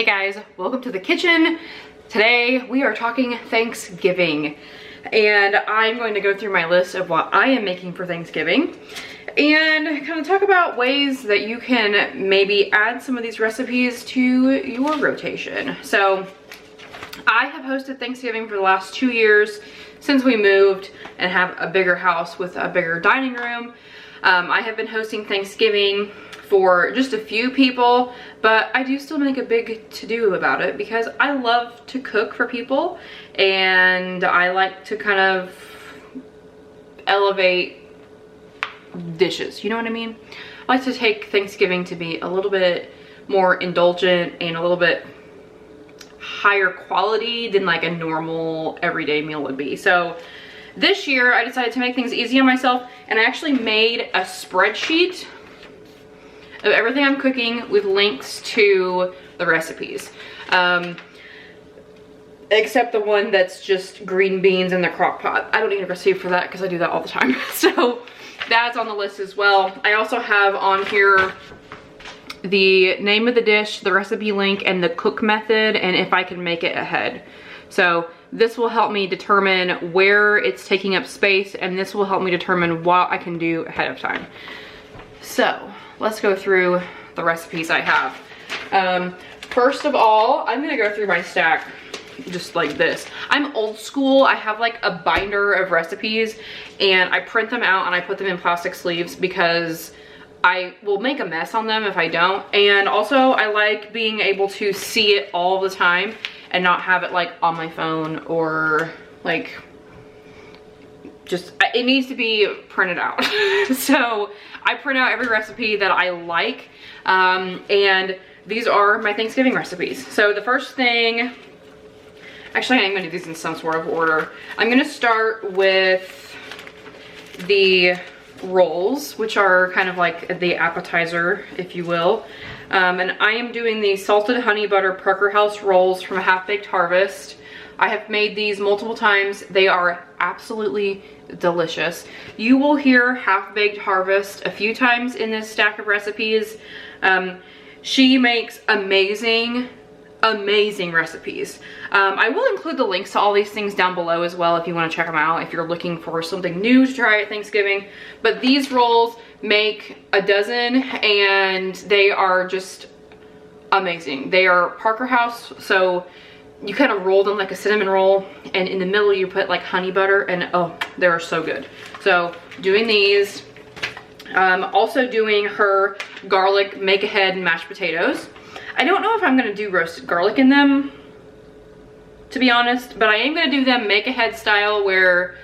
Hey guys, welcome to the kitchen. Today we are talking Thanksgiving and I'm going to go through my list of what I am making for Thanksgiving and kind of talk about ways that you can maybe add some of these recipes to your rotation. So I have hosted Thanksgiving for the last 2 years since we moved and have a bigger house with a bigger dining room. I have been hosting Thanksgiving for just a few people, but I do still make a big to-do about it because I love to cook for people and I like to kind of elevate dishes, you know what I mean? I like to take Thanksgiving to be a little bit more indulgent and a little bit higher quality than like a normal everyday meal would be. So this year I decided to make things easy on myself and I actually made a spreadsheet of everything I'm cooking with links to the recipes. Except the one that's just green beans in the crock pot. I don't need a recipe for that because I do that all the time. So that's on the list as well. I also have on here the name of the dish, the recipe link, and the cook method, and if I can make it ahead. So this will help me determine where it's taking up space, and this will help me determine what I can do ahead of time. So let's go through the recipes I have. First of all, I'm gonna go through my stack just like this. I'm old school. I have like a binder of recipes and I print them out and I put them in plastic sleeves because I will make a mess on them if I don't. And also I like being able to see it all the time and not have it like on my phone or like just, it needs to be printed out. So I print out every recipe that I like, and these are my Thanksgiving recipes. So the first thing, actually I'm gonna do these in some sort of order. I'm gonna start with the rolls, which are kind of like the appetizer, if you will. And I am doing the salted honey butter Parker House rolls from Half Baked Harvest. I have made these multiple times. They are absolutely delicious. You will hear Half Baked Harvest a few times in this stack of recipes. She makes amazing recipes. I will include the links to all these things down below as well if you want to check them out if you're looking for something new to try at Thanksgiving. But these rolls make a dozen and they are just amazing. They are Parker House, so you kind of roll them like a cinnamon roll, and in the middle you put like honey butter, and oh, they're so good. So doing these, also doing her garlic make ahead mashed potatoes. I don't know if I'm gonna do roasted garlic in them, to be honest, but I am gonna do them make ahead style where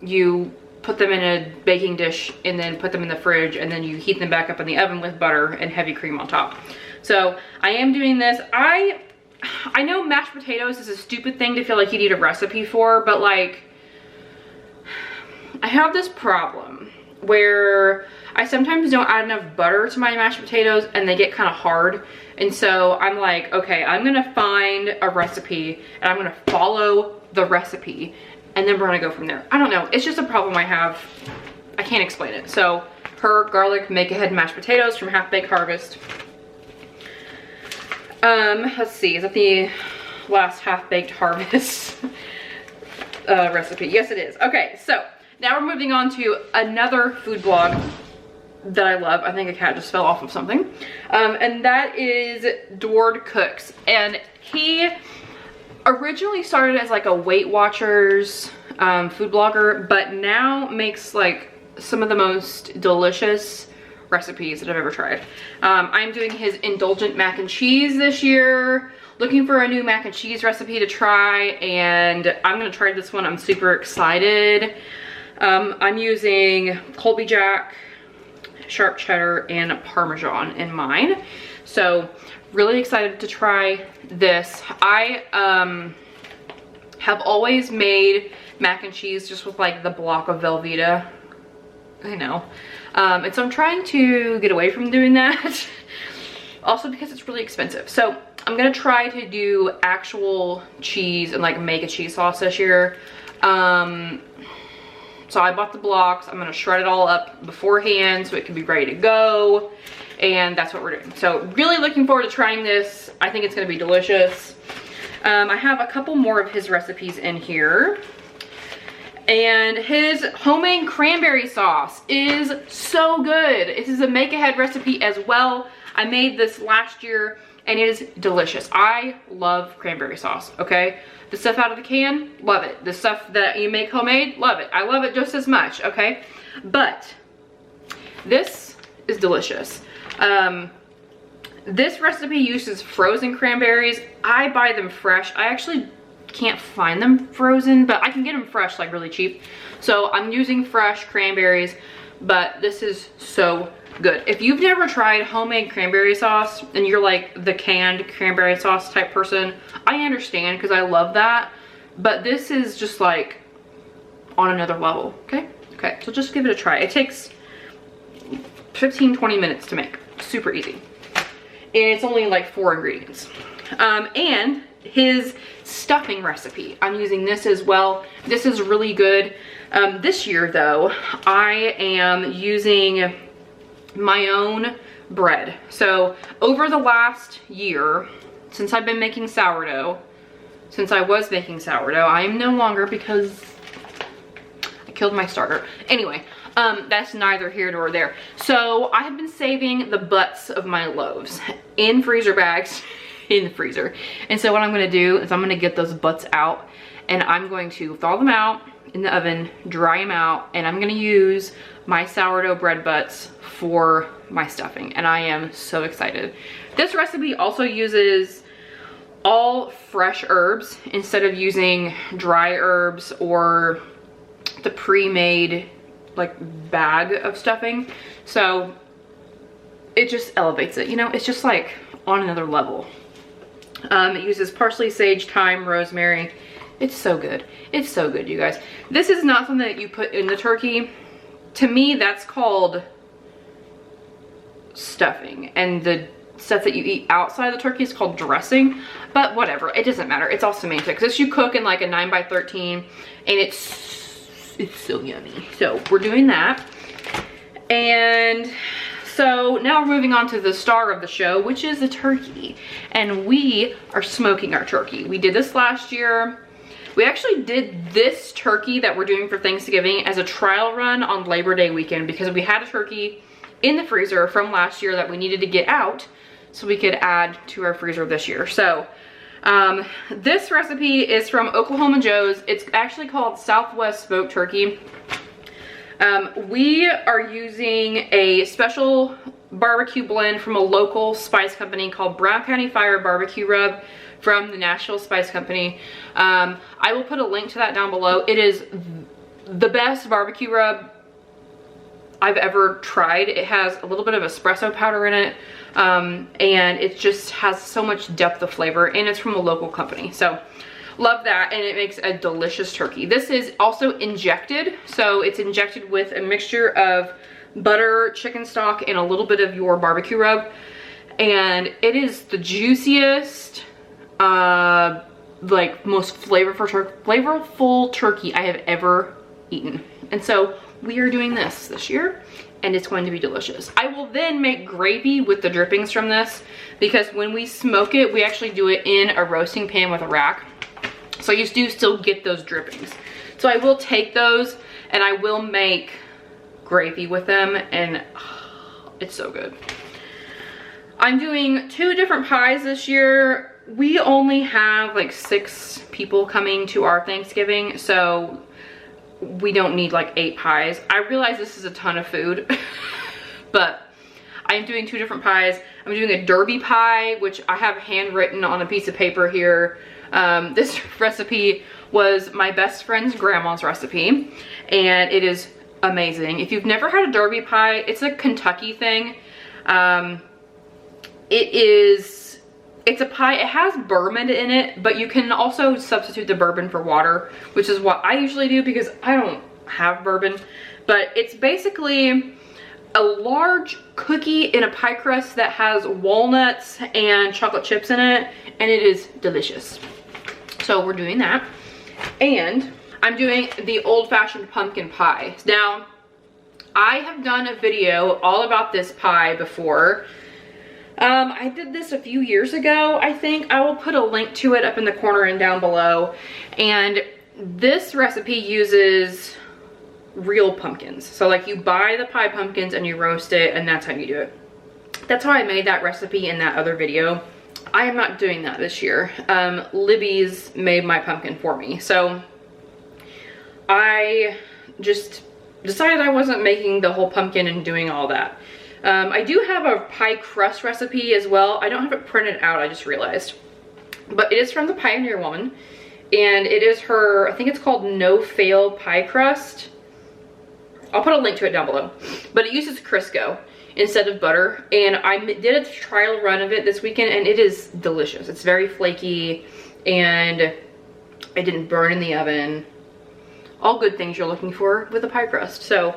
you put them in a baking dish and then put them in the fridge and then you heat them back up in the oven with butter and heavy cream on top. So I am doing this. I know mashed potatoes is a stupid thing to feel like you need a recipe for, but like, I have this problem where I sometimes don't add enough butter to my mashed potatoes and they get kind of hard. And so I'm like, okay, I'm gonna find a recipe and I'm gonna follow the recipe and then we're gonna go from there. I don't know, it's just a problem I have. I can't explain it. So her garlic make ahead mashed potatoes from Half Baked Harvest. Let's see, is that the last Half Baked Harvest recipe? Yes, it is. Okay, so now we're moving on to another food blog that I love. I think a cat just fell off of something. And that is Dward Cooks. And he originally started as like a Weight Watchers food blogger, but now makes like some of the most delicious recipes that I've ever tried. I'm doing his indulgent mac and cheese this year, looking for a new mac and cheese recipe to try, and I'm gonna try this one. I'm super excited. I'm using Colby Jack, sharp cheddar, and Parmesan in mine. So really excited to try this. I have always made mac and cheese just with like the block of Velveeta. I know. And so I'm trying to get away from doing that. Also because it's really expensive. So I'm gonna try to do actual cheese and like make a cheese sauce this year. So I bought the blocks. I'm gonna shred it all up beforehand so it can be ready to go. and that's what we're doing. So really looking forward to trying this. I think it's gonna be delicious. I have a couple more of his recipes in here. And his homemade cranberry sauce is so good. This is a make-ahead recipe as well. I made this last year and it is delicious. I love cranberry sauce, okay? The stuff out of the can, love it. The stuff that you make homemade, love it. I love it just as much, okay? But this is delicious. This recipe uses frozen cranberries. I buy them fresh. I actually can't find them frozen, but I can get them fresh, like really cheap. So I'm using fresh cranberries, but this is so good. If you've never tried homemade cranberry sauce and you're like the canned cranberry sauce type person, I understand because I love that, but this is just like on another level, okay? Okay, so just give it a try. It takes 15-20 minutes to make, super easy. And it's only like 4 ingredients. And his stuffing recipe, I'm using this as well. This is really good. This year though, I am using my own bread. So over the last year, since I've been making sourdough, since I was making sourdough, I am no longer because I killed my starter. Anyway, that's neither here nor there. So I have been saving the butts of my loaves in freezer bags in the freezer. And so what I'm gonna do is I'm gonna get those butts out and I'm going to thaw them out in the oven, dry them out, and I'm gonna use my sourdough bread butts for my stuffing. And I am so excited. This recipe also uses all fresh herbs instead of using dry herbs or the pre-made like bag of stuffing. So it just elevates it, you know, it's just like on another level. It uses parsley, sage, thyme, rosemary. It's so good. It's so good, you guys. This is not something that you put in the turkey. To me, that's called stuffing. And the stuff that you eat outside the turkey is called dressing. But whatever, it doesn't matter. It's all semantics. This you cook in like a 9x13 and it's so yummy. So we're doing that. And so now we're moving on to the star of the show, which is the turkey. And we are smoking our turkey. We did this last year. We actually did this turkey that we're doing for Thanksgiving as a trial run on Labor Day weekend because we had a turkey in the freezer from last year that we needed to get out so we could add to our freezer this year. So this recipe is from Oklahoma Joe's. It's actually called Southwest Smoked Turkey. We are using a special barbecue blend from a local spice company called Brown County Fire Barbecue Rub from the Nashville Spice Company. I will put a link to that down below. It is the best barbecue rub I've ever tried. It has a little bit of espresso powder in it, and it just has so much depth of flavor, and it's from a local company. So love that, and it makes a delicious turkey. This is also injected, so it's injected with a mixture of butter, chicken stock, and a little bit of your barbecue rub, and it is the juiciest, like most flavorful turkey I have ever eaten. And so we are doing this year, and it's going to be delicious. I will then make gravy with the drippings from this because when we smoke it, we actually do it in a roasting pan with a rack. So you do still get those drippings. So I will take those and I will make gravy with them, and it's so good. I'm doing 2 different pies this year. We only have like 6 people coming to our Thanksgiving, so we don't need like 8 pies. I realize this is a ton of food, but I'm doing 2 different pies. I'm doing a derby pie, which I have handwritten on a piece of paper here. This recipe was my best friend's grandma's recipe, and it is amazing. If you've never had a derby pie, it's a Kentucky thing. It's a pie, it has bourbon in it, but you can also substitute the bourbon for water, which is what I usually do because I don't have bourbon. But it's basically a large cookie in a pie crust that has walnuts and chocolate chips in it, and it is delicious. So we're doing that. And I'm doing the old-fashioned pumpkin pie. Now, I have done a video all about this pie before. I did this a few years ago, I think. I will put a link to it up in the corner and down below. And this recipe uses real pumpkins. So like you buy the pie pumpkins and you roast it, and that's how you do it. That's how I made that recipe in that other video. I am not doing that this year. Libby's made my pumpkin for me. So I just decided I wasn't making the whole pumpkin and doing all that. I do have a pie crust recipe as well. I don't have it printed out, I just realized. But it is from the Pioneer Woman. And it is her, I think it's called No Fail Pie Crust. I'll put a link to it down below. But it uses Crisco instead of butter. And I did a trial run of it this weekend, and it is delicious. It's very flaky, and it didn't burn in the oven. All good things you're looking for with a pie crust. So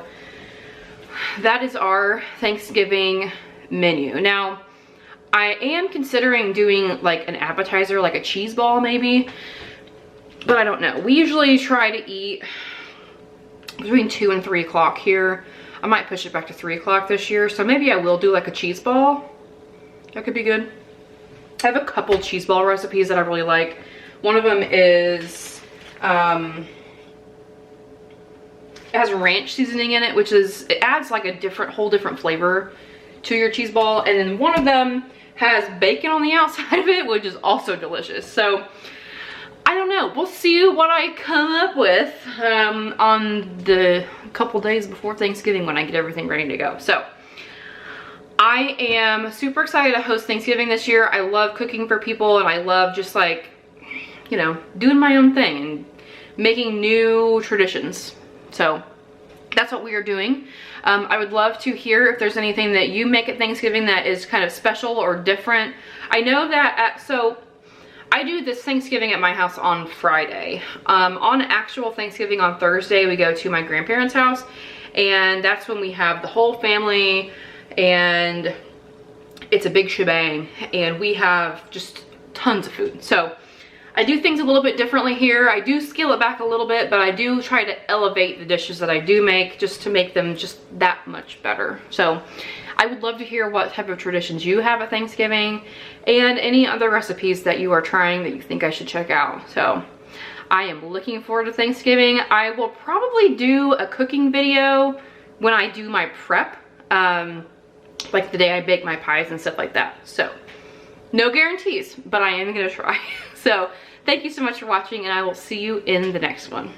that is our Thanksgiving menu. Now, I am considering doing like an appetizer, like a cheese ball maybe, but I don't know. We usually try to eat between 2 and 3 o'clock here. I might push it back to 3 o'clock this year, so maybe I will do like a cheese ball. That could be good. I have a couple cheese ball recipes that I really like. One of them is, it has ranch seasoning in it, which is, it adds like a whole different flavor to your cheese ball. And then one of them has bacon on the outside of it, which is also delicious. So I don't know, we'll see what I come up with on the couple days before Thanksgiving when I get everything ready to go. So I am super excited to host Thanksgiving this year. I love cooking for people, and I love just like, you know, doing my own thing and making new traditions. So that's what we are doing. I would love to hear if there's anything that you make at Thanksgiving that is kind of special or different. I know that, so I do this Thanksgiving at my house on Friday. On actual Thanksgiving on Thursday, we go to my grandparents' house, and that's when we have the whole family, and it's a big shebang, and we have just tons of food. So I do things a little bit differently here. I do scale it back a little bit, but I do try to elevate the dishes that I do make just to make them just that much better. So I would love to hear what type of traditions you have at Thanksgiving and any other recipes that you are trying that you think I should check out. So I am looking forward to Thanksgiving. I will probably do a cooking video when I do my prep, like the day I bake my pies and stuff like that. So no guarantees, but I am gonna try. So thank you so much for watching, and I will see you in the next one.